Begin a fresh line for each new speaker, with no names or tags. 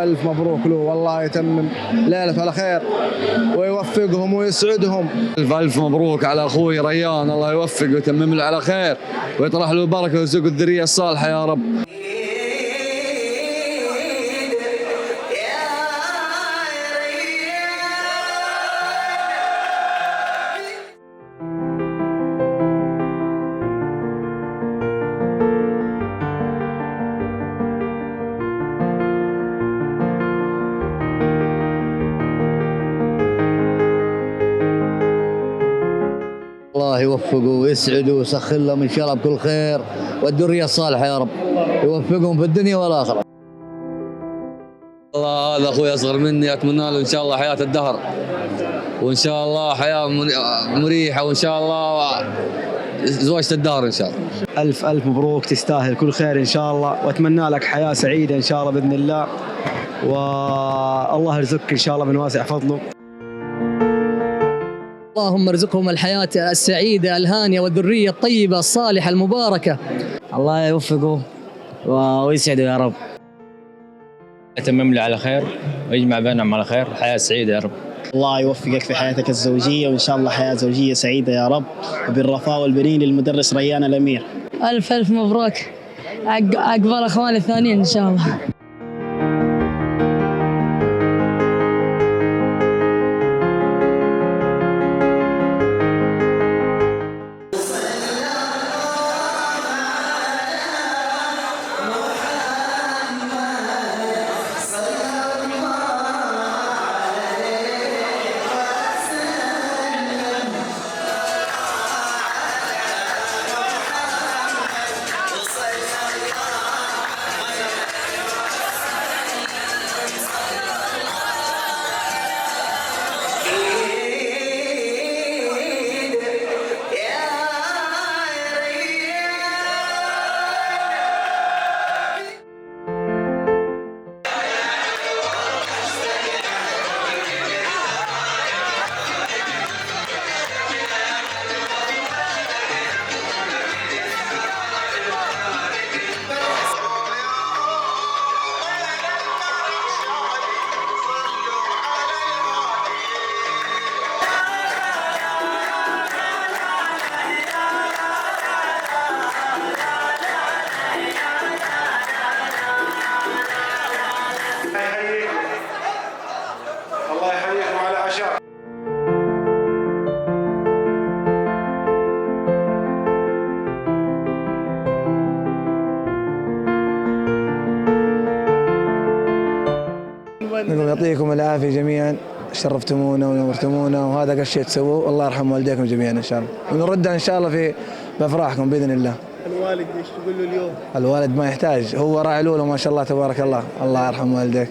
ألف مبروك له، والله يتمم ليلة على خير ويوفقهم ويسعدهم.
ألف مبروك على أخوي ريان، الله يوفقه ويتمم له على خير ويطرح له البركة ويرزقه الذرية الصالحة يا رب.
الله يوفقه ويسعده ويسخر لهم ان شاء الله بكل خير والذريه الصالحه يا رب، يوفقهم في الدنيا والاخره.
الله هذا اخوي اصغر مني، اتمنى له ان شاء الله حياه الدهر، وان شاء الله حياه مريحه، وان شاء الله زواجة الدهر ان شاء الله.
ألف ألف مبروك، تستاهل كل خير إن شاء الله، وأتمنى لك حياة سعيدة إن شاء الله بإذن الله، والله يرزقك إن شاء الله من واسع فضله.
اللهم ارزقهم الحياة السعيدة الهانية والذرية الطيبة الصالحة المباركة.
الله يوفقه ويسعده يا رب، يتمم له على خير ويجمع بينهم على خير، حياة سعيدة يا رب.
الله يوفقك في حياتك الزوجية، وإن شاء الله حياة زوجية سعيدة يا رب، وبالرفاه والبنين للمدرس ريان الأمير.
ألف ألف مبروك، عقبال أخوان الثانيين إن شاء الله.
الله يحييكم على عشاء.
يعطيكم العافية جميعا، شرفتمونا ونورتمونا، وهذا قد شيء تسووه، الله يرحم والديكم جميعا إن شاء الله، ونردها إن شاء الله في بأفراحكم بإذن الله.
الوالد ايش تقول له اليوم؟
الوالد ما يحتاج، هو راعي الأولى ما شاء الله تبارك الله، الله يرحم والديك.